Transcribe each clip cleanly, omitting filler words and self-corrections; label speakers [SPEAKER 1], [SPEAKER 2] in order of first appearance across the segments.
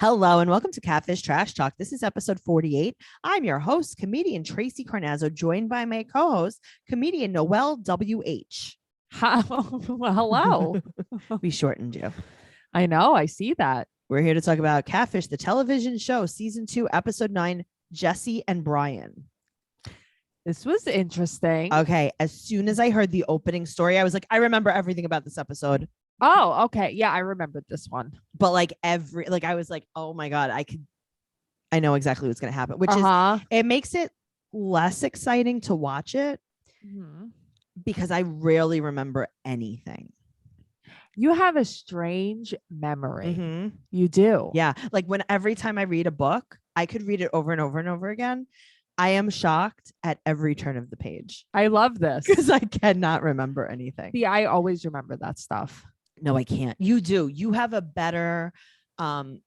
[SPEAKER 1] Hello and welcome to Catfish Trash Talk. This is episode 48. I'm your host, comedian Tracey Carnazzo, joined by my co-host, comedian Noelle WH.
[SPEAKER 2] Well, hello.
[SPEAKER 1] We shortened you.
[SPEAKER 2] I know. I see that.
[SPEAKER 1] We're here to talk about Catfish, the television show, season 2, episode 9, Jesse and Brian.
[SPEAKER 2] This was interesting.
[SPEAKER 1] Okay. As soon as I heard the opening story, I was like, I remember everything about this episode.
[SPEAKER 2] Oh, okay. Yeah, I remembered this one.
[SPEAKER 1] But I was like, oh my God, I know exactly what's going to happen, which is, it makes it less exciting to watch it because I rarely remember anything.
[SPEAKER 2] You have a strange memory. You do.
[SPEAKER 1] Yeah. Like every time I read a book, I could read it over and over and over again. I am shocked at every turn of the page.
[SPEAKER 2] I love this
[SPEAKER 1] because I cannot remember anything.
[SPEAKER 2] See, I always remember that stuff.
[SPEAKER 1] No, I can't. You do. You have a better,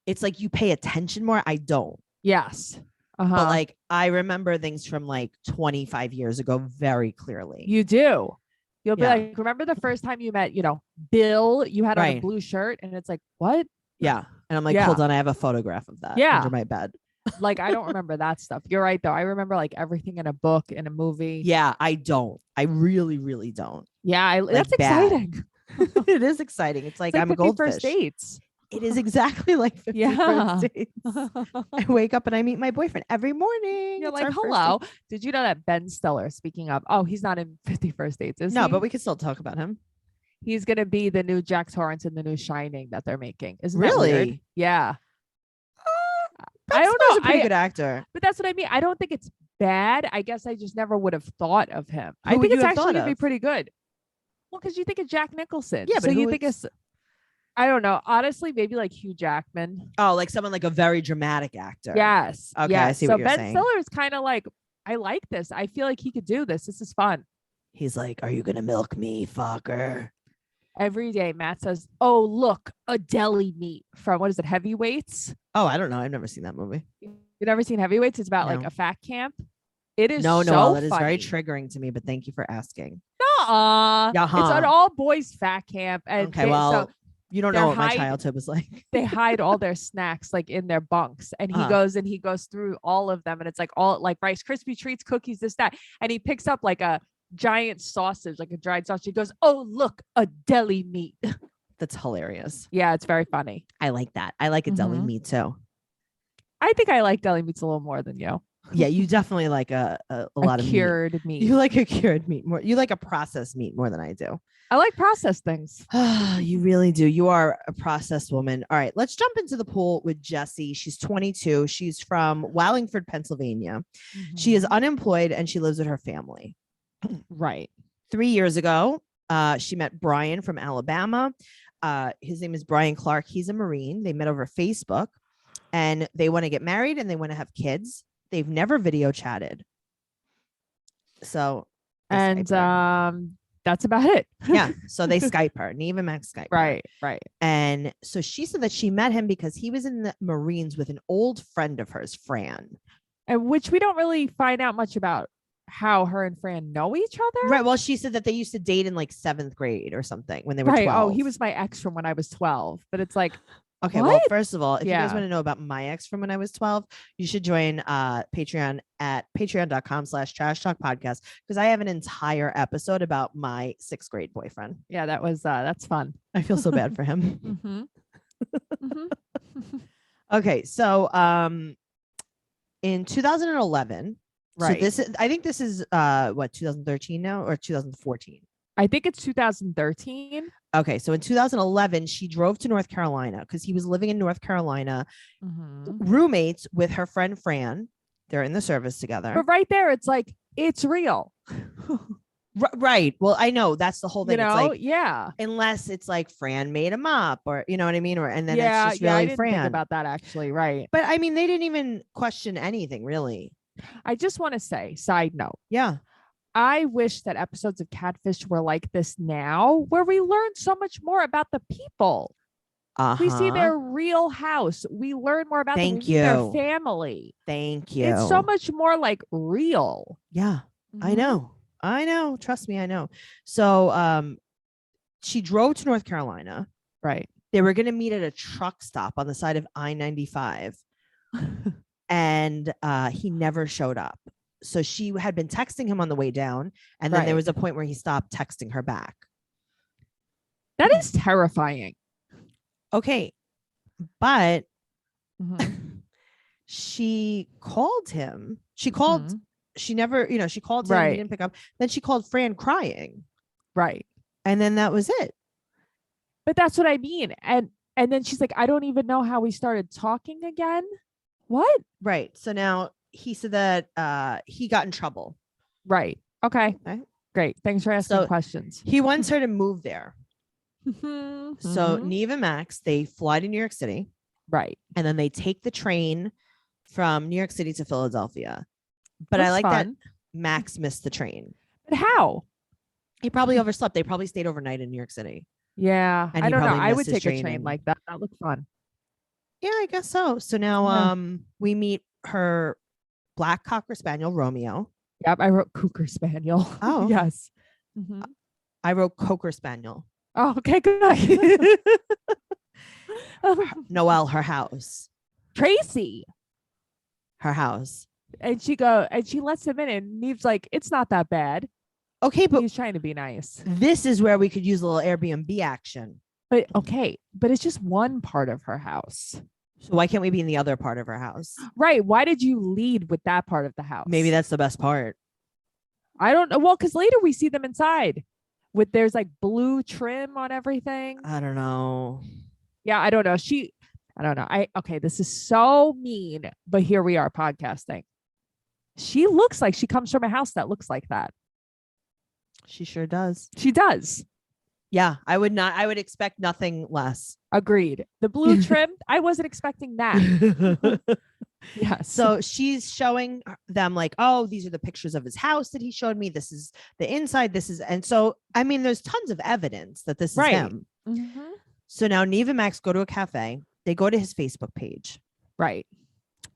[SPEAKER 1] it's like you pay attention more. I don't.
[SPEAKER 2] Yes.
[SPEAKER 1] But like, I remember things from like 25 years ago very clearly.
[SPEAKER 2] You do. You'll be like, remember the first time you met, Bill, you had on a blue shirt and it's like, what?
[SPEAKER 1] Yeah. And I'm like, hold on. I have a photograph of that under my bed.
[SPEAKER 2] Like, I don't remember that stuff. You're right, though. I remember like everything in a book, in a movie.
[SPEAKER 1] Yeah, I don't. I really, really don't.
[SPEAKER 2] Yeah, that's exciting.
[SPEAKER 1] It is exciting. It's like I'm a goldfish.
[SPEAKER 2] First dates.
[SPEAKER 1] It is exactly like 50 first dates. I wake up and I meet my boyfriend every morning.
[SPEAKER 2] You're like, hello. Did you know that Ben Stiller, speaking of, he's not in 50 First Dates, is he?
[SPEAKER 1] No, but we can still talk about him.
[SPEAKER 2] He's going to be the new Jack Torrance in the new Shining that they're making. Isn't
[SPEAKER 1] really?
[SPEAKER 2] That weird? Yeah.
[SPEAKER 1] I don't know. He's a pretty good actor.
[SPEAKER 2] But that's what I mean. I don't think it's bad. I guess I just never would have thought of him. I think it's actually going to be pretty good. Well, because you think of Jack Nicholson.
[SPEAKER 1] Yeah, but
[SPEAKER 2] so you think it's, I don't know. Honestly, maybe like Hugh Jackman.
[SPEAKER 1] Oh, like someone like a very dramatic actor.
[SPEAKER 2] Yes.
[SPEAKER 1] Okay,
[SPEAKER 2] yes.
[SPEAKER 1] I see what you're saying.
[SPEAKER 2] So Ben Stiller is kind of like, I like this. I feel like he could do this. This is fun.
[SPEAKER 1] He's like, are you going to milk me, fucker?
[SPEAKER 2] Every day, Matt says, oh, look, a deli meat from, what is it, Heavyweights?
[SPEAKER 1] Oh, I don't know. I've never seen that movie.
[SPEAKER 2] You've never seen Heavyweights? It's about like a fat camp. It is
[SPEAKER 1] no,
[SPEAKER 2] so
[SPEAKER 1] that is
[SPEAKER 2] funny.
[SPEAKER 1] very triggering to me, but thank you for asking.
[SPEAKER 2] It's an all boys fat camp. And
[SPEAKER 1] you don't know what my childhood was like.
[SPEAKER 2] They hide all their snacks like in their bunks, and he goes through all of them, and it's like all like Rice Krispie treats, cookies, this, that, and he picks up like a giant sausage, like a dried sausage. He goes, oh, look, a deli meat.
[SPEAKER 1] That's hilarious.
[SPEAKER 2] Yeah, it's very funny.
[SPEAKER 1] I like that. I like a deli meat too.
[SPEAKER 2] I think I like deli meats a little more than you.
[SPEAKER 1] Yeah, you definitely like a lot of
[SPEAKER 2] cured meat.
[SPEAKER 1] You like a cured meat more. You like a processed meat more than I do.
[SPEAKER 2] I like processed things.
[SPEAKER 1] You really do. You are a processed woman. All right, let's jump into the pool with Jessie. She's 22. She's from Wallingford, Pennsylvania. She is unemployed and she lives with her family.
[SPEAKER 2] Right.
[SPEAKER 1] 3 years ago, she met Brian from Alabama. His name is Brian Clark. He's a Marine. They met over Facebook and they want to get married and they want to have kids. They've never video chatted. So,
[SPEAKER 2] and that's about it.
[SPEAKER 1] Yeah. So they Skype her. Neve and Max Skype.
[SPEAKER 2] Right.
[SPEAKER 1] And so she said that she met him because he was in the Marines with an old friend of hers, Fran.
[SPEAKER 2] And which we don't really find out much about how her and Fran know each other.
[SPEAKER 1] Right. Well, she said that they used to date in like 7th grade or something when they were 12.
[SPEAKER 2] Oh, he was my ex from when I was 12. But it's like,
[SPEAKER 1] okay,
[SPEAKER 2] what?
[SPEAKER 1] Well, first of all, if you guys want to know about my ex from when I was 12, you should join Patreon at patreon.com/trash talk podcast because I have an entire episode about my 6th grade boyfriend.
[SPEAKER 2] Yeah, that's fun.
[SPEAKER 1] I feel so bad for him. Okay, so in 2011, right. So I think this is 2013 now or 2014.
[SPEAKER 2] I think it's 2013.
[SPEAKER 1] Okay, so in 2011, she drove to North Carolina because he was living in North Carolina, roommates with her friend Fran. They're in the service together.
[SPEAKER 2] But right there, it's like, it's real.
[SPEAKER 1] Right. Well, I know that's the whole thing.
[SPEAKER 2] You know,
[SPEAKER 1] it's like, unless it's like Fran made him up or, you know what I mean? And then it's just really
[SPEAKER 2] I didn't
[SPEAKER 1] Fran.
[SPEAKER 2] think about that actually. Right.
[SPEAKER 1] But I mean, they didn't even question anything really.
[SPEAKER 2] I just want to say, side note.
[SPEAKER 1] Yeah.
[SPEAKER 2] I wish that episodes of Catfish were like this now, where we learn so much more about the people. We see their real house. We learn more about their family.
[SPEAKER 1] Thank you.
[SPEAKER 2] It's so much more like real.
[SPEAKER 1] Yeah, I know. Trust me, I know. So she drove to North Carolina.
[SPEAKER 2] Right.
[SPEAKER 1] They were going to meet at a truck stop on the side of I-95. And he never showed up. So she had been texting him on the way down. And then there was a point where he stopped texting her back.
[SPEAKER 2] That is terrifying.
[SPEAKER 1] Okay. But she called him. She called, she never, she called him. He didn't pick up. Then she called Fran crying.
[SPEAKER 2] Right.
[SPEAKER 1] And then that was it.
[SPEAKER 2] But that's what I mean. And then she's like, I don't even know how we started talking again. What?
[SPEAKER 1] Right. So now he said that he got in trouble.
[SPEAKER 2] Right. Okay. Great. Thanks for asking questions.
[SPEAKER 1] He wants her to move there. So Neve and Max, they fly to New York City.
[SPEAKER 2] Right.
[SPEAKER 1] And then they take the train from New York City to Philadelphia. But
[SPEAKER 2] That's
[SPEAKER 1] I like
[SPEAKER 2] fun.
[SPEAKER 1] that Max missed the train.
[SPEAKER 2] But how?
[SPEAKER 1] He probably overslept. They probably stayed overnight in New York City.
[SPEAKER 2] Yeah.
[SPEAKER 1] And
[SPEAKER 2] I don't know.
[SPEAKER 1] probably
[SPEAKER 2] I would
[SPEAKER 1] missed his
[SPEAKER 2] take a train
[SPEAKER 1] training.
[SPEAKER 2] like that. That looks fun.
[SPEAKER 1] Yeah, I guess so. So now we meet her black Cocker Spaniel, Romeo.
[SPEAKER 2] Yep. I wrote Cougar Spaniel.
[SPEAKER 1] Oh.
[SPEAKER 2] Yes.
[SPEAKER 1] I wrote Cocker Spaniel.
[SPEAKER 2] Oh, okay, good.
[SPEAKER 1] Noelle, her house.
[SPEAKER 2] Tracey.
[SPEAKER 1] Her house.
[SPEAKER 2] And she lets him in and Neve's like, it's not that bad.
[SPEAKER 1] Okay, but
[SPEAKER 2] he's trying to be nice.
[SPEAKER 1] This is where we could use a little Airbnb action.
[SPEAKER 2] But okay, but it's just one part of her house.
[SPEAKER 1] So why can't we be in the other part of her house?
[SPEAKER 2] Right. Why did you lead with that part of the house?
[SPEAKER 1] Maybe that's the best part.
[SPEAKER 2] I don't know. Well, because later we see them inside with there's like blue trim on everything.
[SPEAKER 1] I don't know.
[SPEAKER 2] Yeah, I don't know. I don't know. Okay, this is so mean, but here we are podcasting. She looks like she comes from a house that looks like that.
[SPEAKER 1] She sure does.
[SPEAKER 2] She does.
[SPEAKER 1] Yeah, I would expect nothing less.
[SPEAKER 2] Agreed. The blue trim, I wasn't expecting that. Yes.
[SPEAKER 1] So she's showing them like, oh, these are the pictures of his house that he showed me. This is the inside. And so, I mean, there's tons of evidence that this is him. So now Neve and Max go to a cafe. They go to his Facebook page.
[SPEAKER 2] Right.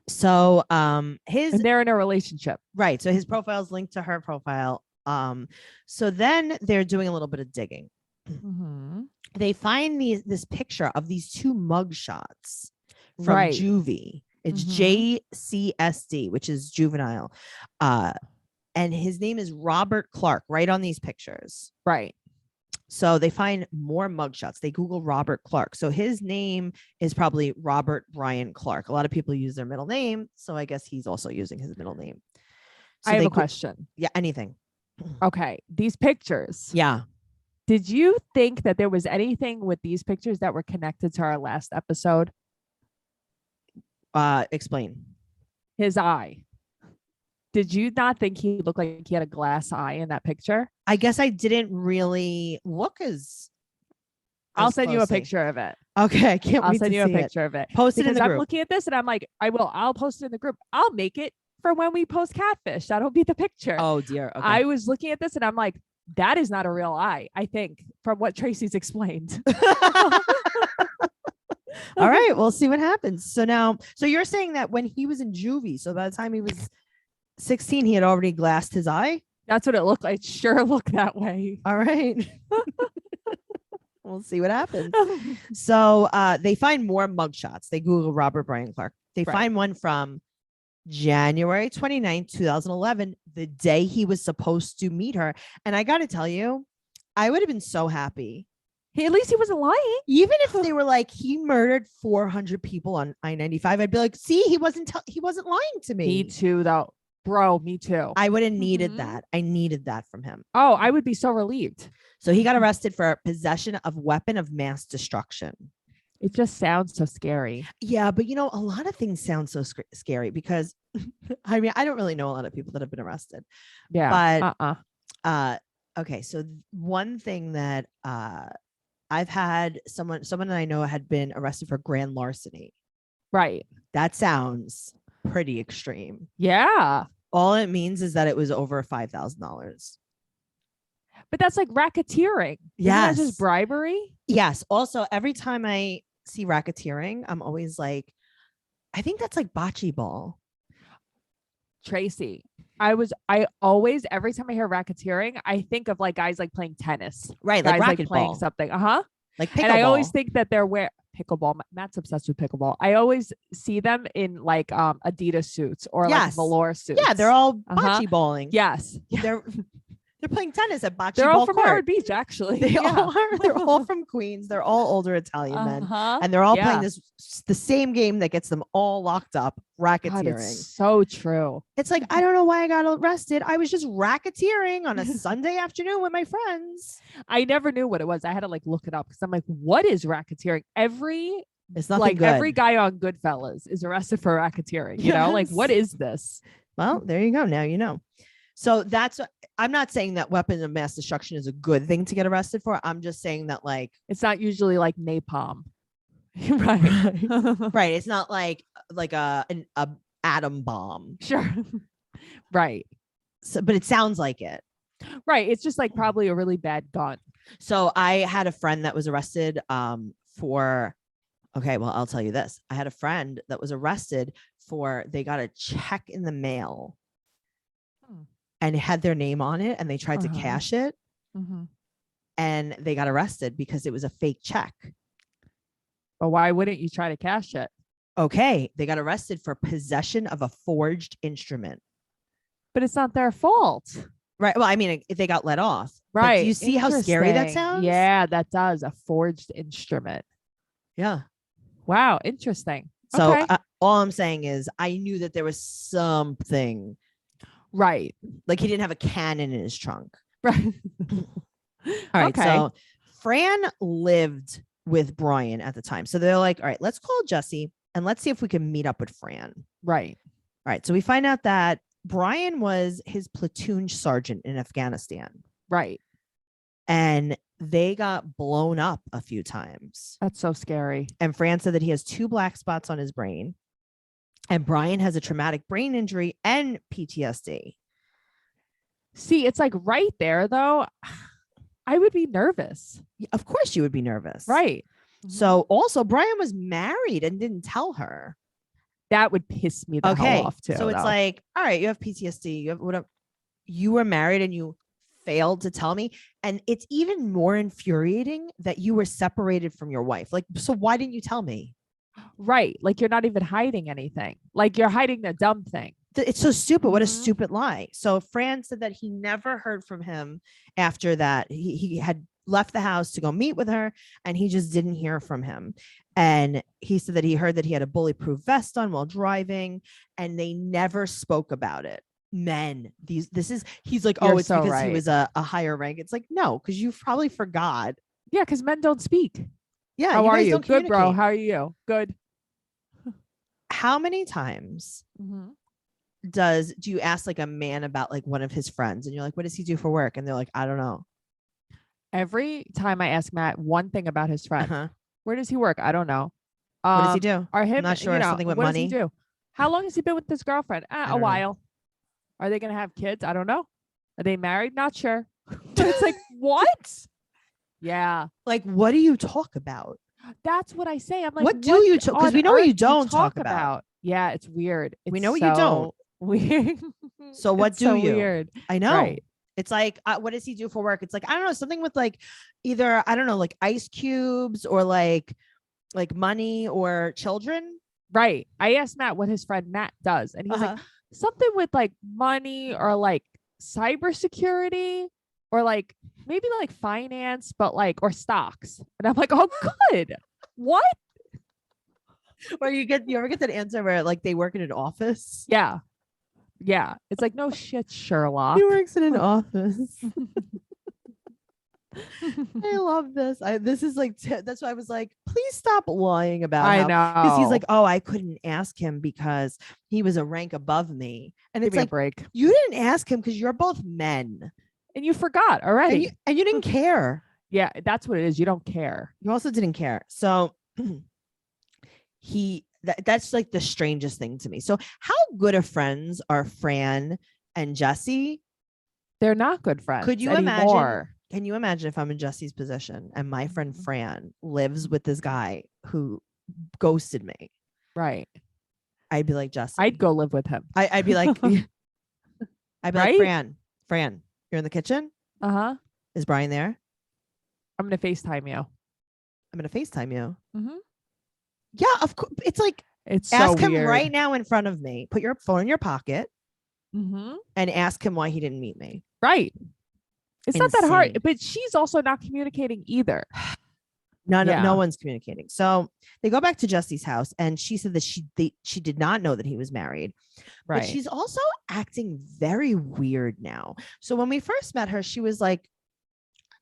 [SPEAKER 1] So
[SPEAKER 2] and they're in a relationship.
[SPEAKER 1] Right. So his profile is linked to her profile. So then they're doing a little bit of digging. They find this picture of these two mug shots from Juvie. It's JCSD, which is juvenile. And his name is Robert Clark right on these pictures.
[SPEAKER 2] Right.
[SPEAKER 1] So they find more mugshots. They Google Robert Clark. So his name is probably Robert Brian Clark. A lot of people use their middle name. So I guess he's also using his middle name. So
[SPEAKER 2] I have a question.
[SPEAKER 1] Yeah, anything.
[SPEAKER 2] Okay. These pictures.
[SPEAKER 1] Yeah.
[SPEAKER 2] Did you think that there was anything with these pictures that were connected to our last episode?
[SPEAKER 1] Explain.
[SPEAKER 2] His eye. Did you not think he looked like he had a glass eye in that picture?
[SPEAKER 1] I guess I didn't really look as
[SPEAKER 2] I'll send you a picture of it.
[SPEAKER 1] Okay, I can't wait to see it.
[SPEAKER 2] I'll send you a picture of it.
[SPEAKER 1] Post it in the group.
[SPEAKER 2] I'm looking at this and I'm like, I'll post it in the group. I'll make it for when we post Catfish. That'll be the picture.
[SPEAKER 1] Oh dear. Okay.
[SPEAKER 2] I was looking at this and I'm like, that is not a real eye, I think, from what Tracey's explained.
[SPEAKER 1] All right, we'll see what happens. So you're saying that when he was in juvie, so by the time he was 16, he had already glassed his eye?
[SPEAKER 2] That's what it looked like. It sure looked that way.
[SPEAKER 1] All right. We'll see what happens. So they find more mugshots. They Google Robert Brian Clark. They find one from January 29th, 2011, the day he was supposed to meet her. And I got to tell you, I would have been so happy.
[SPEAKER 2] At least he wasn't lying.
[SPEAKER 1] Even if they were like, he murdered 400 people on I-95, I'd be like, see, he wasn't lying to me.
[SPEAKER 2] Me too, though. Bro, me too.
[SPEAKER 1] I would have needed that. I needed that from him.
[SPEAKER 2] Oh, I would be so relieved.
[SPEAKER 1] So he got arrested for possession of weapon of mass destruction.
[SPEAKER 2] It just sounds so scary.
[SPEAKER 1] Yeah, but a lot of things sound so scary because I mean, I don't really know a lot of people that have been arrested.
[SPEAKER 2] Yeah.
[SPEAKER 1] But okay, so one thing that I've had someone that I know had been arrested for grand larceny.
[SPEAKER 2] Right.
[SPEAKER 1] That sounds pretty extreme.
[SPEAKER 2] Yeah.
[SPEAKER 1] All it means is that it was over $5,000.
[SPEAKER 2] But that's like racketeering.
[SPEAKER 1] Yes.
[SPEAKER 2] Isn't that just bribery?
[SPEAKER 1] Yes. Also, every time I see racketeering, I'm always like, I think that's like bocce ball.
[SPEAKER 2] Tracey, I always, every time I hear racketeering, I think of like guys like playing tennis.
[SPEAKER 1] Right.
[SPEAKER 2] Guys
[SPEAKER 1] like racquetball.
[SPEAKER 2] playing something.
[SPEAKER 1] Like
[SPEAKER 2] And I always
[SPEAKER 1] pickleball.
[SPEAKER 2] think that they're pickleball. Matt's obsessed with pickleball. I always see them in like Adidas suits or like
[SPEAKER 1] Yes.
[SPEAKER 2] velour suits.
[SPEAKER 1] Yeah, they're all
[SPEAKER 2] Uh-huh.
[SPEAKER 1] bocce balling.
[SPEAKER 2] Yes.
[SPEAKER 1] They're playing tennis at bocce
[SPEAKER 2] They're
[SPEAKER 1] ball
[SPEAKER 2] all from
[SPEAKER 1] court.
[SPEAKER 2] Howard Beach, actually.
[SPEAKER 1] They
[SPEAKER 2] Yeah.
[SPEAKER 1] all are. They're all from Queens. They're all older Italian men,
[SPEAKER 2] Uh-huh.
[SPEAKER 1] and they're all playing
[SPEAKER 2] Yeah.
[SPEAKER 1] the same game that gets them all locked up,
[SPEAKER 2] God,
[SPEAKER 1] racketeering.
[SPEAKER 2] it's so true.
[SPEAKER 1] It's like, I don't know why I got arrested. I was just racketeering on a Sunday afternoon with my friends.
[SPEAKER 2] I never knew what it was. I had to like look it up because I'm like, what is racketeering?
[SPEAKER 1] It's nothing
[SPEAKER 2] like
[SPEAKER 1] good.
[SPEAKER 2] every guy on Goodfellas is arrested for racketeering. You know, like what is this?
[SPEAKER 1] Well, there you go. Now you know. So I'm not saying that weapon of mass destruction is a good thing to get arrested for. I'm just saying that like
[SPEAKER 2] it's not usually like napalm. Right.
[SPEAKER 1] Right. It's not like an atom bomb.
[SPEAKER 2] Sure. Right.
[SPEAKER 1] So, but it sounds like it.
[SPEAKER 2] Right. It's just like probably a really bad gun.
[SPEAKER 1] So I had a friend that was arrested for. Okay, well, I'll tell you this. I had a friend that was arrested for they got a check in the mail and it had their name on it and they tried to cash it and they got arrested because it was a fake check.
[SPEAKER 2] But why wouldn't you try to cash it?
[SPEAKER 1] Okay, they got arrested for possession of a forged instrument.
[SPEAKER 2] But it's not their fault.
[SPEAKER 1] Right. Well, I mean, if they got let off.
[SPEAKER 2] Right.
[SPEAKER 1] But do you see how scary that sounds?
[SPEAKER 2] Yeah, that does. A forged instrument.
[SPEAKER 1] Yeah.
[SPEAKER 2] Wow. Interesting.
[SPEAKER 1] So
[SPEAKER 2] okay.
[SPEAKER 1] All I'm saying is I knew that there was something.
[SPEAKER 2] Right.
[SPEAKER 1] Like he didn't have a cannon in his trunk.
[SPEAKER 2] Right.
[SPEAKER 1] All right.
[SPEAKER 2] Okay.
[SPEAKER 1] So Fran lived with Brian at the time. So they're like, all right, let's call Jesse and let's see if we can meet up with Fran.
[SPEAKER 2] Right.
[SPEAKER 1] All right. So we find out that Brian was his platoon sergeant in Afghanistan.
[SPEAKER 2] Right.
[SPEAKER 1] And they got blown up a few times.
[SPEAKER 2] That's so scary.
[SPEAKER 1] And Fran said that he has 2 black spots on his brain. And Brian has a traumatic brain injury and PTSD.
[SPEAKER 2] See, it's like right there, though. I would be nervous.
[SPEAKER 1] Of course you would be nervous.
[SPEAKER 2] Right.
[SPEAKER 1] So also Brian was married and didn't tell her.
[SPEAKER 2] That would piss me the hell off too.
[SPEAKER 1] So it's like, all right, you have PTSD. You have whatever. You were married and you failed to tell me. And it's even more infuriating that you were separated from your wife. Like, so why didn't you tell me?
[SPEAKER 2] Right. Like you're not even hiding anything. Like you're hiding the dumb thing.
[SPEAKER 1] It's so stupid. What a stupid lie. So Fran said that he never heard from him after that. He had left the house to go meet with her and he just didn't hear from him. And he said that he heard that he had a bulletproof vest on while driving and they never spoke about it. Men, he's like, oh, it's so because he was a higher rank. It's like, no, because you probably forgot.
[SPEAKER 2] Yeah, because men don't speak.
[SPEAKER 1] Yeah.
[SPEAKER 2] How are you? Good, bro. How are you? Good.
[SPEAKER 1] How many times do you ask like a man about like one of his friends and you're like, what does he do for work? And they're like, I don't know.
[SPEAKER 2] Every time I ask Matt one thing about his friend, where does he work? I don't know.
[SPEAKER 1] What does he do?
[SPEAKER 2] Are him,
[SPEAKER 1] I'm not sure. Something with money.
[SPEAKER 2] Does he do? How long has he been with this girlfriend? A while. Are they going to have kids? I don't know. Are they married? Not sure. It's like, what? Yeah.
[SPEAKER 1] Like, what do you talk about?
[SPEAKER 2] That's what I say. I'm like,
[SPEAKER 1] what do you talk? Because we know what you don't talk about.
[SPEAKER 2] Yeah, it's weird.
[SPEAKER 1] We know what you don't.
[SPEAKER 2] Weird.
[SPEAKER 1] So what do you?
[SPEAKER 2] Weird.
[SPEAKER 1] I know.
[SPEAKER 2] Right.
[SPEAKER 1] It's like, what does he do for work? It's like, I don't know, something with like either, I don't know, like ice cubes or like money or children.
[SPEAKER 2] Right. I asked Matt what his friend Matt does. And he's like, something with like money or like cybersecurity or like maybe like finance, but like, or stocks. And I'm like, oh, good. What?
[SPEAKER 1] Or you ever get that answer where like they work in an office?
[SPEAKER 2] Yeah. Yeah. It's like, no shit, Sherlock.
[SPEAKER 1] He works in an office. I love this. This is like, that's why I was like, please stop lying about
[SPEAKER 2] I know.
[SPEAKER 1] Because he's like, oh, I couldn't ask him because he was a rank above me. And
[SPEAKER 2] Give
[SPEAKER 1] it's
[SPEAKER 2] me
[SPEAKER 1] like,
[SPEAKER 2] a break.
[SPEAKER 1] You didn't ask him because you're both men.
[SPEAKER 2] And you forgot already.
[SPEAKER 1] And you didn't care.
[SPEAKER 2] Yeah, that's what it is. You don't care.
[SPEAKER 1] You also didn't care. So that's like the strangest thing to me. So how good of friends are Fran and Jesse?
[SPEAKER 2] They're not good friends.
[SPEAKER 1] Could you
[SPEAKER 2] anymore.
[SPEAKER 1] imagine? Can you imagine if I'm in Jesse's position and my friend Fran lives with this guy who ghosted me?
[SPEAKER 2] Right.
[SPEAKER 1] I'd be like, Jesse.
[SPEAKER 2] I'd go live with him.
[SPEAKER 1] I'd be like, like, Fran, you're in the kitchen?
[SPEAKER 2] Uh-huh.
[SPEAKER 1] Is Brian there?
[SPEAKER 2] I'm going to FaceTime you.
[SPEAKER 1] I'm gonna FaceTime you.
[SPEAKER 2] Mm-hmm.
[SPEAKER 1] Yeah, of course. It's like,
[SPEAKER 2] It's so
[SPEAKER 1] ask him
[SPEAKER 2] weird.
[SPEAKER 1] right now in front of me. Put your phone in your pocket
[SPEAKER 2] Mm-hmm.
[SPEAKER 1] and ask him why he didn't meet me.
[SPEAKER 2] Right. It's not that hard,
[SPEAKER 1] Insane.
[SPEAKER 2] but she's also not communicating either.
[SPEAKER 1] No
[SPEAKER 2] Yeah.
[SPEAKER 1] one's communicating. So they go back to Jesse's house, and she said that she did not know that he was married.
[SPEAKER 2] Right.
[SPEAKER 1] But she's also acting very weird now. So when we first met her, she was like,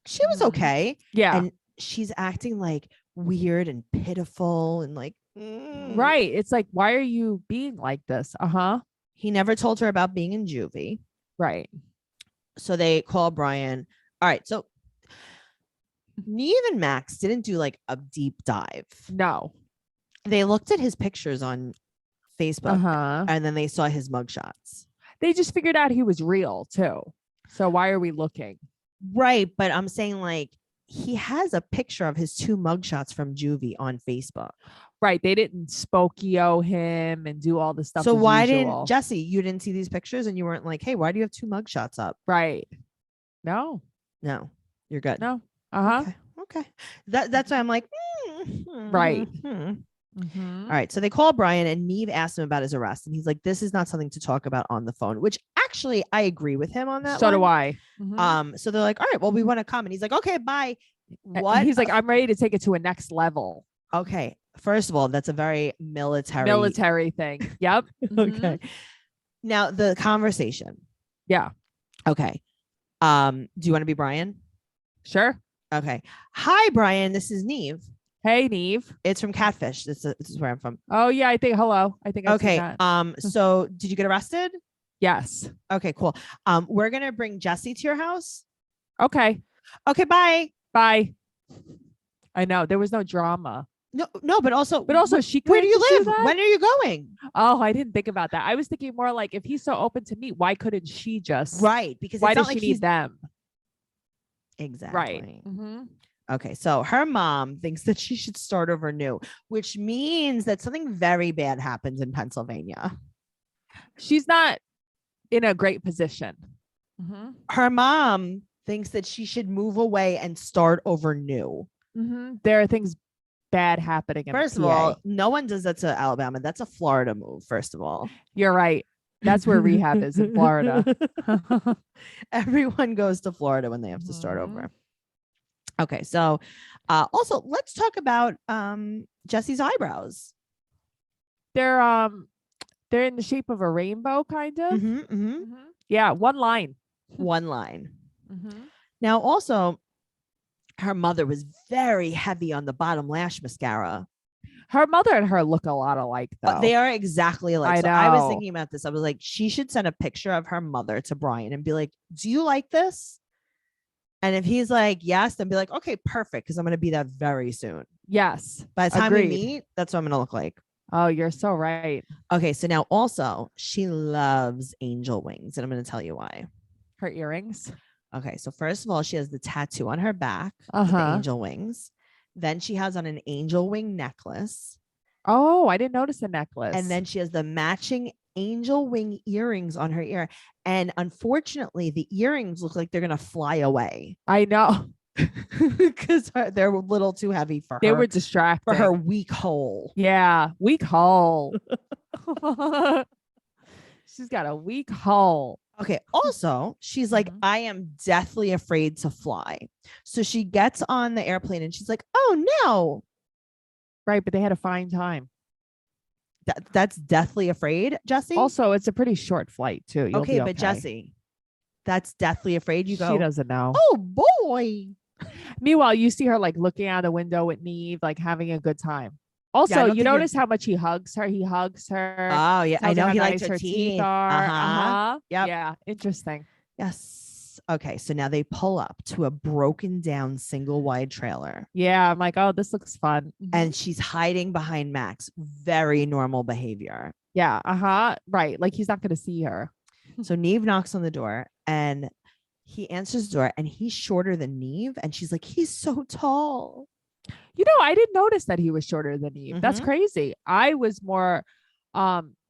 [SPEAKER 1] she was okay.
[SPEAKER 2] Yeah.
[SPEAKER 1] And she's acting like weird and pitiful and like,
[SPEAKER 2] Right. It's like, why are you being like this? Uh-huh.
[SPEAKER 1] He never told her about being in juvie.
[SPEAKER 2] Right.
[SPEAKER 1] So they call Brian. All right. So Neve and Max didn't do like a deep dive.
[SPEAKER 2] No.
[SPEAKER 1] They looked at his pictures on Facebook
[SPEAKER 2] Uh-huh.
[SPEAKER 1] and then they saw his mugshots.
[SPEAKER 2] They just figured out he was real too. So why are we looking?
[SPEAKER 1] Right. But I'm saying, like, he has a picture of his 2 mugshots from juvie on Facebook.
[SPEAKER 2] Right. They didn't spokio him and do all the stuff.
[SPEAKER 1] So why
[SPEAKER 2] usual.
[SPEAKER 1] didn't Jesse, you didn't see these pictures and you weren't like, hey, why do you have 2 mugshots up?
[SPEAKER 2] Right. No,
[SPEAKER 1] you're good.
[SPEAKER 2] No. Uh-huh.
[SPEAKER 1] Okay. That's why I'm like,
[SPEAKER 2] Right.
[SPEAKER 1] All right. So they call Brian and Neve asked him about his arrest. And he's like, this is not something to talk about on the phone, which actually I agree with him on that.
[SPEAKER 2] So do
[SPEAKER 1] one.
[SPEAKER 2] I.
[SPEAKER 1] So they're like, all right, well, we want to come. And he's like, okay, bye. What?
[SPEAKER 2] He's like, I'm ready to take it to a next level.
[SPEAKER 1] Okay. First of all, that's a very military
[SPEAKER 2] thing. Yep.
[SPEAKER 1] Okay. Now the conversation.
[SPEAKER 2] Yeah.
[SPEAKER 1] Okay. Do you want to be Brian?
[SPEAKER 2] Sure.
[SPEAKER 1] Okay. Hi, Brian. This is Neve.
[SPEAKER 2] Hey, Neve.
[SPEAKER 1] It's from Catfish. This is where I'm from.
[SPEAKER 2] Oh yeah, I think. Hello. I think. I've seen
[SPEAKER 1] Okay.
[SPEAKER 2] that.
[SPEAKER 1] So did you get arrested?
[SPEAKER 2] Yes.
[SPEAKER 1] Okay, cool. We're gonna bring Jesse to your house.
[SPEAKER 2] Okay.
[SPEAKER 1] Okay, bye.
[SPEAKER 2] Bye. I know there was no drama.
[SPEAKER 1] No, but also
[SPEAKER 2] she.
[SPEAKER 1] Where do you
[SPEAKER 2] couldn't
[SPEAKER 1] live?
[SPEAKER 2] do that?
[SPEAKER 1] When are you going?
[SPEAKER 2] Oh, I didn't think about that. I was thinking more like, if he's so open to meet, why couldn't she just?
[SPEAKER 1] Right, because
[SPEAKER 2] why
[SPEAKER 1] it's
[SPEAKER 2] does
[SPEAKER 1] not
[SPEAKER 2] she
[SPEAKER 1] like
[SPEAKER 2] need them?
[SPEAKER 1] Exactly.
[SPEAKER 2] Right.
[SPEAKER 1] Okay, so her mom thinks that she should start over new, which means that something very bad happens in Pennsylvania.
[SPEAKER 2] She's not in a great position.
[SPEAKER 1] Her mom thinks that she should move away and start over new.
[SPEAKER 2] There are things bad happening in
[SPEAKER 1] First
[SPEAKER 2] PA.
[SPEAKER 1] of all, no one does that to Alabama. That's a Florida move, first of all.
[SPEAKER 2] You're right. That's where rehab is, in Florida.
[SPEAKER 1] Everyone goes to Florida when they have to start over. Okay, so also let's talk about Jesse's eyebrows.
[SPEAKER 2] They're in the shape of a rainbow, kind of. Yeah, one line.
[SPEAKER 1] One line. Now, also, her mother was very heavy on the bottom lash mascara.
[SPEAKER 2] Her mother and her look a lot alike, though.
[SPEAKER 1] They are exactly alike.
[SPEAKER 2] I
[SPEAKER 1] So
[SPEAKER 2] know.
[SPEAKER 1] I was thinking about this. I was like, she should send a picture of her mother to Brian and be like, do you like this? And if he's like, yes, then be like, okay, perfect. Because I'm going to be that very soon.
[SPEAKER 2] Yes.
[SPEAKER 1] By the time
[SPEAKER 2] Agreed.
[SPEAKER 1] we meet, that's what I'm going to look like.
[SPEAKER 2] Oh, you're so right.
[SPEAKER 1] Okay. So now also she loves angel wings. And I'm going to tell you why.
[SPEAKER 2] Her earrings.
[SPEAKER 1] Okay. So first of all, she has the tattoo on her back with the angel wings. Then she has on an angel wing necklace.
[SPEAKER 2] Oh, I didn't notice the necklace.
[SPEAKER 1] And then she has the matching angel wing earrings on her ear. And unfortunately, the earrings look like they're going to fly away.
[SPEAKER 2] I know.
[SPEAKER 1] Because they're a little too heavy for her.
[SPEAKER 2] They were distracting.
[SPEAKER 1] For her weak hole.
[SPEAKER 2] Yeah, weak hole. She's got a weak hole.
[SPEAKER 1] Okay. Also, she's like, I am deathly afraid to fly. So she gets on the airplane and she's like, oh, no.
[SPEAKER 2] Right. But they had a fine time.
[SPEAKER 1] That's deathly afraid, Jesse.
[SPEAKER 2] Also, it's a pretty short flight, too. You'll
[SPEAKER 1] okay,
[SPEAKER 2] be
[SPEAKER 1] but Jesse, that's deathly afraid. You go.
[SPEAKER 2] She doesn't know.
[SPEAKER 1] Oh, boy.
[SPEAKER 2] Meanwhile, you see her like looking out the window with Neve, like having a good time. Also, you notice how much he hugs her. He hugs her.
[SPEAKER 1] Oh, yeah. I know he likes her teeth.
[SPEAKER 2] Yep.
[SPEAKER 1] Yeah.
[SPEAKER 2] Interesting.
[SPEAKER 1] Yes. Okay. So now they pull up to a broken down single wide trailer.
[SPEAKER 2] Yeah. I'm like, oh, this looks fun.
[SPEAKER 1] And she's hiding behind Max. Very normal behavior.
[SPEAKER 2] Yeah. Right. Like he's not going to see her.
[SPEAKER 1] So Neve knocks on the door and he answers the door and he's shorter than Neve. And she's like, he's so tall.
[SPEAKER 2] You know, I didn't notice that he was shorter than Eve. That's crazy. I was more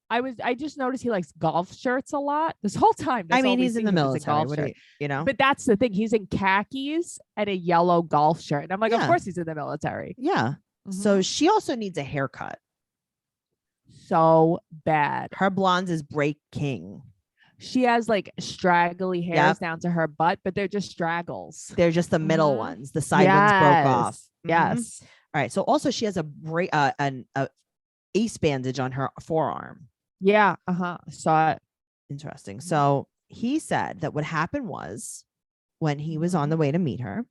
[SPEAKER 2] I just noticed he likes golf shirts a lot this whole time.
[SPEAKER 1] I
[SPEAKER 2] That's all
[SPEAKER 1] mean,
[SPEAKER 2] we
[SPEAKER 1] he's in
[SPEAKER 2] see
[SPEAKER 1] the
[SPEAKER 2] him is a
[SPEAKER 1] military.
[SPEAKER 2] golf
[SPEAKER 1] What do
[SPEAKER 2] shirt.
[SPEAKER 1] you know?
[SPEAKER 2] But that's the thing. He's in khakis and a yellow golf shirt. And I'm like, of
[SPEAKER 1] Yeah.
[SPEAKER 2] course he's in the military.
[SPEAKER 1] Yeah. So she also needs a haircut.
[SPEAKER 2] So bad.
[SPEAKER 1] Her blonde is Break King.
[SPEAKER 2] She has like straggly hairs down to her butt, but they're just straggles.
[SPEAKER 1] They're just the middle ones. The side ones broke off.
[SPEAKER 2] Yes.
[SPEAKER 1] All right. So also she has an ace bandage on her forearm.
[SPEAKER 2] Yeah. Saw it.
[SPEAKER 1] Interesting. So he said that what happened was when he was on the way to meet her,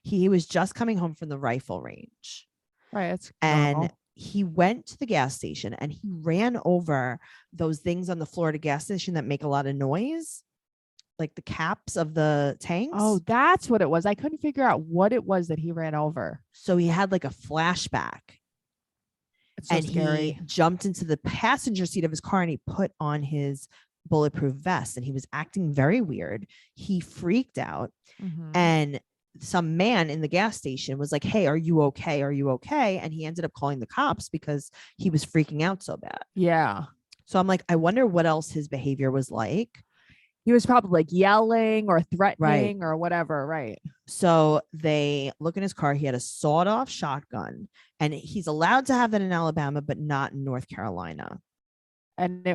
[SPEAKER 1] he was just coming home from the rifle range.
[SPEAKER 2] Right. It's
[SPEAKER 1] and
[SPEAKER 2] normal.
[SPEAKER 1] he went to the gas station and he ran over those things on the floor at a gas station that make a lot of noise, like the caps of the tanks.
[SPEAKER 2] Oh, that's what it was. I couldn't figure out what it was that he ran over.
[SPEAKER 1] So he had like a flashback.
[SPEAKER 2] It's so scary.
[SPEAKER 1] He jumped into the passenger seat of his car and he put on his bulletproof vest and he was acting very weird. He freaked out and some man in the gas station was like, "Hey, are you okay? Are you okay?" And he ended up calling the cops because he was freaking out so bad.
[SPEAKER 2] Yeah.
[SPEAKER 1] So I'm like, I wonder what else his behavior was like.
[SPEAKER 2] He was probably like yelling or threatening or whatever. Right.
[SPEAKER 1] So they look in his car. He had a sawed off shotgun and he's allowed to have that in Alabama, but not in North Carolina.
[SPEAKER 2] And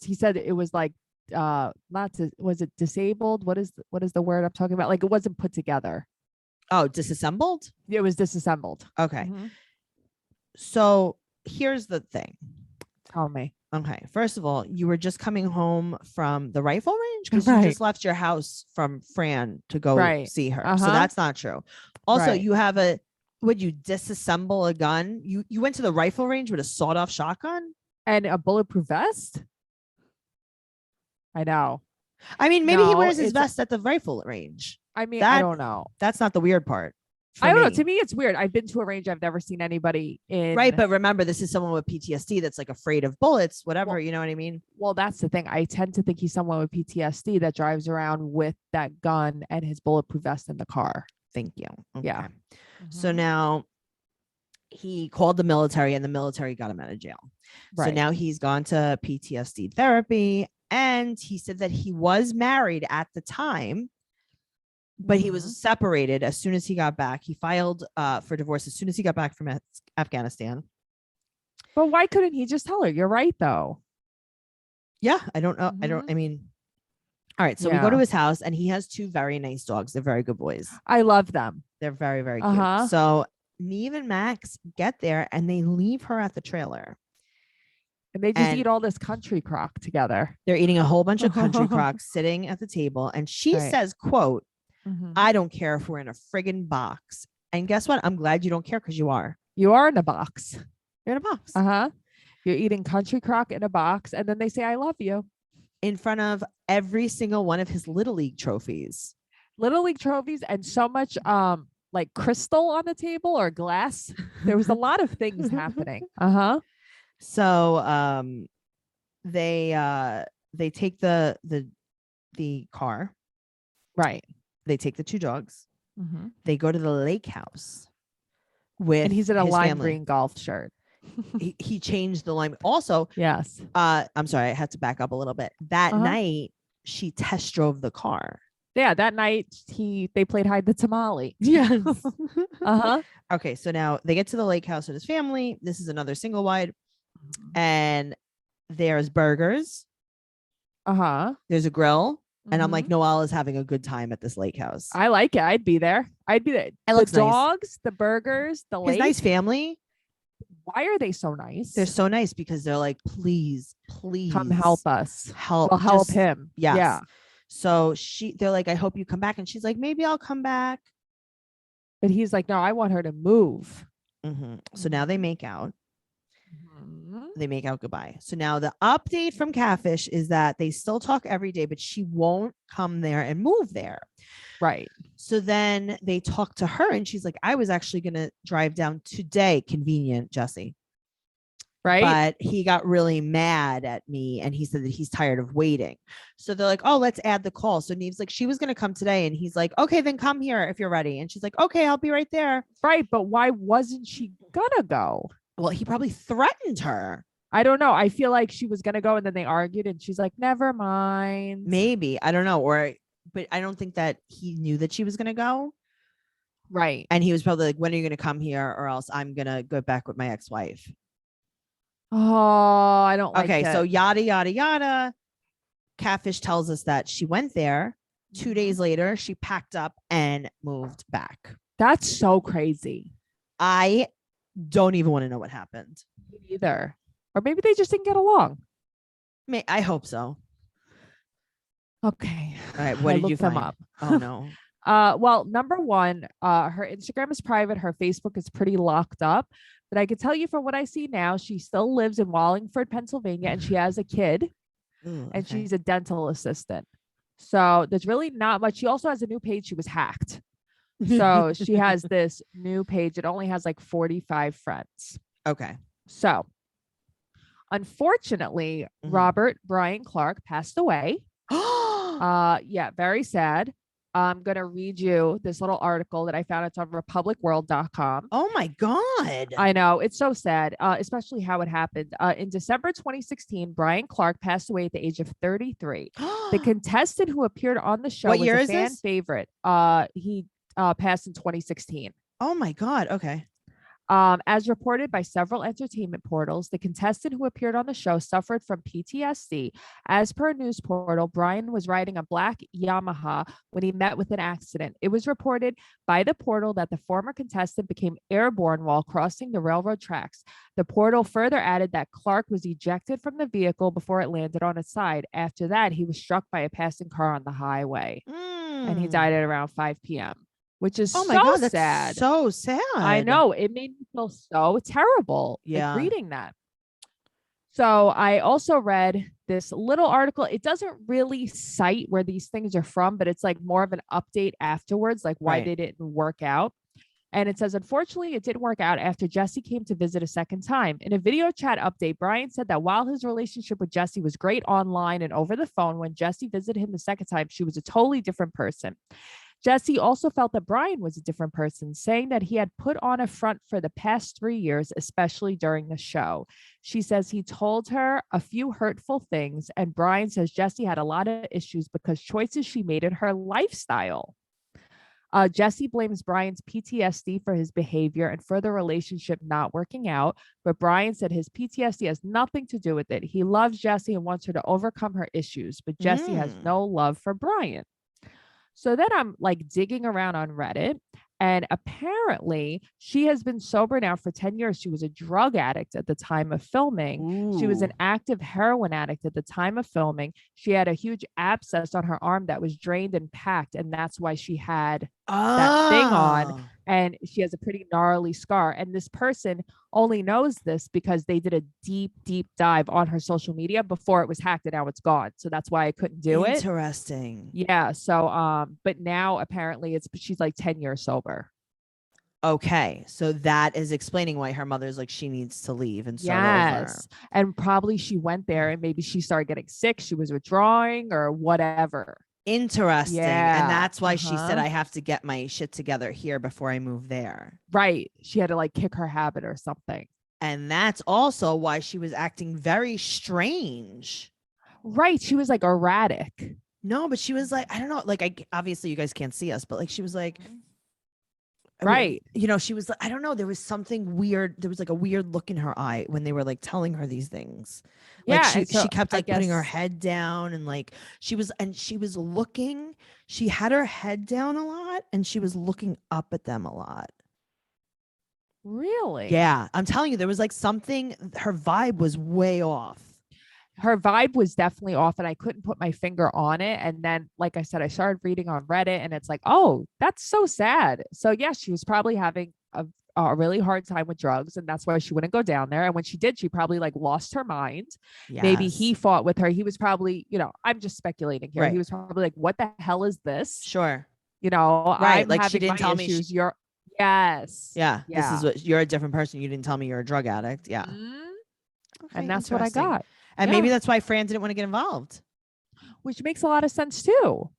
[SPEAKER 2] he said it was like, was it disabled? What is the word I'm talking about? Like it wasn't put together.
[SPEAKER 1] Oh, disassembled?
[SPEAKER 2] It was disassembled.
[SPEAKER 1] Okay. So here's the thing.
[SPEAKER 2] Tell me.
[SPEAKER 1] Okay. First of all, you were just coming home from the rifle range because you just left your house from Fran to go see her. So that's not true. Also, you have would you disassemble a gun? You went to the rifle range with a sawed off shotgun?
[SPEAKER 2] And a bulletproof vest? I know.
[SPEAKER 1] I mean, maybe he wears his vest at the rifle range.
[SPEAKER 2] I mean, I don't know.
[SPEAKER 1] That's not the weird part.
[SPEAKER 2] I don't know. To me, it's weird. I've been to a range. I've never seen anybody in.
[SPEAKER 1] Right. But remember, this is someone with PTSD that's like afraid of bullets, whatever. You know what I mean?
[SPEAKER 2] Well, that's the thing. I tend to think he's someone with PTSD that drives around with that gun and his bulletproof vest in the car.
[SPEAKER 1] Thank you. Okay.
[SPEAKER 2] Yeah.
[SPEAKER 1] So now he called the military and the military got him out of jail. Right. So now he's gone to PTSD therapy. And he said that he was married at the time, but he was separated as soon as he got back. He filed for divorce as soon as he got back from Afghanistan.
[SPEAKER 2] But why couldn't he just tell her? You're right, though.
[SPEAKER 1] Yeah, I don't know. I mean, all right. So we go to his house and he has two very nice dogs. They're very good boys.
[SPEAKER 2] I love them.
[SPEAKER 1] They're very, very cute. So Neve and Max get there and they leave her at the trailer.
[SPEAKER 2] And they just eat all this country crock together.
[SPEAKER 1] They're eating a whole bunch of country crock sitting at the table. And she says, quote, "I don't care if we're in a friggin' box." And guess what? I'm glad you don't care because you are.
[SPEAKER 2] You are in a box.
[SPEAKER 1] You're in a box.
[SPEAKER 2] You're eating country crock in a box. And then they say, "I love you."
[SPEAKER 1] In front of every single one of his Little League trophies.
[SPEAKER 2] Little League trophies and so much like crystal on the table or glass. There was a lot of things happening.
[SPEAKER 1] So they take the car.
[SPEAKER 2] Right.
[SPEAKER 1] They take the two dogs. They go to the lake house with
[SPEAKER 2] and he's in a lime green golf shirt.
[SPEAKER 1] he changed the lime. Also,
[SPEAKER 2] yes.
[SPEAKER 1] I'm sorry, I had to back up a little bit. That night she test drove the car.
[SPEAKER 2] Yeah, that night they played hide the tamale.
[SPEAKER 1] Yes. Okay, so now they get to the lake house with his family. This is another single wide. And there's burgers. There's a grill. And I'm like, Noelle is having a good time at this lake house.
[SPEAKER 2] I like it. I'd be there. It looks dogs, nice. The burgers, the lake.
[SPEAKER 1] His nice family.
[SPEAKER 2] Why are they so nice?
[SPEAKER 1] They're so nice because they're like, please
[SPEAKER 2] come help us.
[SPEAKER 1] Help.
[SPEAKER 2] We'll help him.
[SPEAKER 1] Yes. Yeah. So they're like, I hope you come back. And she's like, maybe I'll come back.
[SPEAKER 2] But he's like, no, I want her to move.
[SPEAKER 1] So now they make out. They make out goodbye. So now the update from Catfish is that they still talk every day, but she won't come there and move there.
[SPEAKER 2] Right.
[SPEAKER 1] So then they talk to her and she's like, I was actually going to drive down today. Convenient, Jesse.
[SPEAKER 2] Right.
[SPEAKER 1] But he got really mad at me and he said that he's tired of waiting. So they're like, oh, let's add the call. So Neve's like, she was going to come today. And he's like, okay, then come here if you're ready. And she's like, okay, I'll be right there.
[SPEAKER 2] Right. But why wasn't she gonna go?
[SPEAKER 1] Well, he probably threatened her.
[SPEAKER 2] I don't know. I feel like she was gonna go and then they argued and she's like, never mind.
[SPEAKER 1] Maybe. I don't know. But I don't think that he knew that she was going to go.
[SPEAKER 2] Right.
[SPEAKER 1] And he was probably like, when are you going to come here? Or else I'm going to go back with my ex-wife.
[SPEAKER 2] Oh, I don't like
[SPEAKER 1] Okay.
[SPEAKER 2] it.
[SPEAKER 1] So yada, yada, yada. Catfish tells us that she went there. 2 days later, she packed up and moved back.
[SPEAKER 2] That's so crazy.
[SPEAKER 1] I don't even want to know what happened.
[SPEAKER 2] Me neither. Or maybe they just didn't get along.
[SPEAKER 1] I hope so.
[SPEAKER 2] Okay.
[SPEAKER 1] All right. What did you find?
[SPEAKER 2] Them up.
[SPEAKER 1] Oh, no.
[SPEAKER 2] Well, number one, her Instagram is private. Her Facebook is pretty locked up. But I can tell you from what I see now, she still lives in Wallingford, Pennsylvania, and she has a kid.
[SPEAKER 1] Ooh,
[SPEAKER 2] and
[SPEAKER 1] okay.
[SPEAKER 2] she's a dental assistant. So there's really not much. She also has a new page. She was hacked. So she has this new page. It only has like 45 friends.
[SPEAKER 1] Okay.
[SPEAKER 2] So unfortunately, Robert Brian Clark passed away. Yeah, very sad. I'm going to read you this little article that I found. It's on republicworld.com.
[SPEAKER 1] Oh my God.
[SPEAKER 2] I know. It's so sad, especially how it happened. In December 2016, Brian Clark passed away at the age of 33. The contestant who appeared on the show
[SPEAKER 1] What
[SPEAKER 2] was
[SPEAKER 1] year
[SPEAKER 2] a
[SPEAKER 1] is
[SPEAKER 2] fan
[SPEAKER 1] this?
[SPEAKER 2] favorite. He passed in 2016.
[SPEAKER 1] Oh my God. Okay.
[SPEAKER 2] As reported by several entertainment portals, the contestant who appeared on the show suffered from PTSD. As per a news portal, Brian was riding a black Yamaha when he met with an accident. It was reported by the portal that the former contestant became airborne while crossing the railroad tracks. The portal further added that Clark was ejected from the vehicle before it landed on its side. After that, he was struck by a passing car on the highway, and he died at around 5 p.m. Which is
[SPEAKER 1] oh my God, that's
[SPEAKER 2] sad.
[SPEAKER 1] So sad.
[SPEAKER 2] I know. It made me feel so terrible like reading that. So I also read this little article. It doesn't really cite where these things are from, but it's like more of an update afterwards, like why they didn't work out. And it says, unfortunately, it didn't work out after Jesse came to visit a second time. In a video chat update, Brian said that while his relationship with Jesse was great online and over the phone, when Jesse visited him the second time, she was a totally different person. Jesse also felt that Brian was a different person, saying that he had put on a front for the past 3 years, especially during the show. She says he told her a few hurtful things, and Brian says Jesse had a lot of issues because choices she made in her lifestyle. Jesse blames Brian's PTSD for his behavior and for the relationship not working out, but Brian said his PTSD has nothing to do with it. He loves Jesse and wants her to overcome her issues, but Jesse has no love for Brian. So then I'm like digging around on Reddit, and apparently she has been sober now for 10 years. She was a drug addict at the time of filming. She was an active heroin addict at the time of filming. She had a huge abscess on her arm that was drained and packed, and that's why she had that thing on. And she has a pretty gnarly scar. And this person only knows this because they did a deep, deep dive on her social media before it was hacked, and now it's gone. So that's why I couldn't do it.
[SPEAKER 1] Interesting.
[SPEAKER 2] Yeah. So, but now apparently she's like 10 years sober.
[SPEAKER 1] Okay. So that is explaining why her mother's like, she needs to leave and start over.
[SPEAKER 2] And probably she went there and maybe she started getting sick. She was withdrawing or whatever.
[SPEAKER 1] Interesting.
[SPEAKER 2] Yeah.
[SPEAKER 1] And that's why she said, I have to get my shit together here before I move there.
[SPEAKER 2] Right. She had to like kick her habit or something.
[SPEAKER 1] And that's also why she was acting very strange.
[SPEAKER 2] Right. She was like erratic.
[SPEAKER 1] No, but she was like, I don't know. Like, obviously you guys can't see us, but like, she was like,
[SPEAKER 2] right.
[SPEAKER 1] You know, she was like, I don't know. There was something weird. There was like a weird look in her eye when they were like telling her these things.
[SPEAKER 2] Yeah.
[SPEAKER 1] Like she kept like putting her head down, and like she was looking, she had her head down a lot and she was looking up at them a lot.
[SPEAKER 2] Really?
[SPEAKER 1] Yeah. I'm telling you, there was like something, her vibe was way off.
[SPEAKER 2] Her vibe was definitely off, and I couldn't put my finger on it. And then, like I said, I started reading on Reddit, and it's like, oh, that's so sad. So yeah, she was probably having a really hard time with drugs, and that's why she wouldn't go down there. And when she did, she probably like lost her mind. Yes. Maybe he fought with her. He was probably, you know, I'm just speculating here. Right. He was probably like, what the hell is this?
[SPEAKER 1] Sure.
[SPEAKER 2] You know,
[SPEAKER 1] right. Like she didn't tell
[SPEAKER 2] issues.
[SPEAKER 1] me.
[SPEAKER 2] Yes.
[SPEAKER 1] Yeah. This is what, you're a different person. You didn't tell me you're a drug addict. Yeah.
[SPEAKER 2] Okay, and that's what I got.
[SPEAKER 1] And maybe that's why Fran didn't want to get involved.
[SPEAKER 2] Which makes a lot of sense too.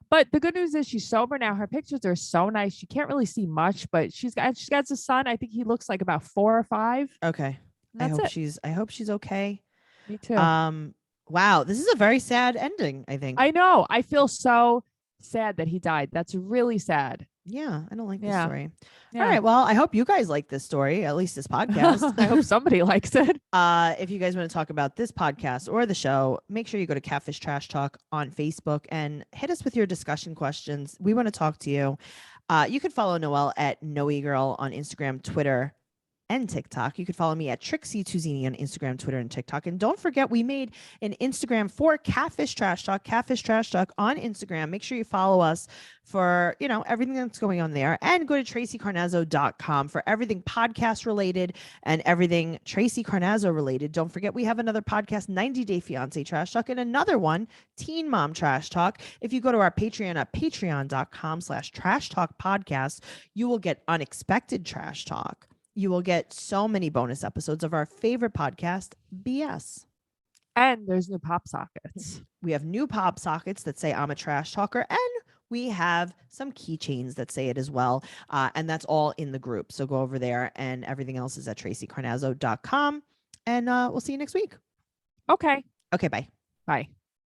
[SPEAKER 2] But the good news is she's sober now. Her pictures are so nice. She can't really see much, but she's got a son. I think he looks like about 4 or 5.
[SPEAKER 1] Okay.
[SPEAKER 2] That's it.
[SPEAKER 1] I hope she's okay.
[SPEAKER 2] Me too.
[SPEAKER 1] Wow, this is a very sad ending, I think.
[SPEAKER 2] I know. I feel so sad that he died. That's really sad.
[SPEAKER 1] Yeah, I don't like this
[SPEAKER 2] Yeah.
[SPEAKER 1] story. All
[SPEAKER 2] Yeah.
[SPEAKER 1] right, well, I hope you guys like this story, at least this podcast.
[SPEAKER 2] I hope somebody likes it.
[SPEAKER 1] If you guys want to talk about this podcast or the show, make sure you go to Catfish Trash Talk on Facebook and hit us with your discussion questions. We want to talk to you. You can follow Noelle at Noe Girl on Instagram, Twitter, and TikTok. You could follow me at Trixie Tuzini on Instagram, Twitter, and TikTok. And don't forget, we made an Instagram for Catfish Trash Talk on Instagram. Make sure you follow us for, everything that's going on there. And go to TraceyCarnazzo.com for everything podcast related and everything Tracey Carnazzo related. Don't forget, we have another podcast, 90 Day Fiance Trash Talk, and another one, Teen Mom Trash Talk. If you go to our Patreon at patreon.com/trash talk podcast, you will get unexpected trash talk. You will get so many bonus episodes of our favorite podcast, BS.
[SPEAKER 2] And there's new pop sockets.
[SPEAKER 1] We have new pop sockets that say I'm a trash talker, and we have some keychains that say it as well. And that's all in the group. So go over there, and everything else is at TraceyCarnazzo.com. And we'll see you next week.
[SPEAKER 2] Okay.
[SPEAKER 1] Okay, bye.
[SPEAKER 2] Bye.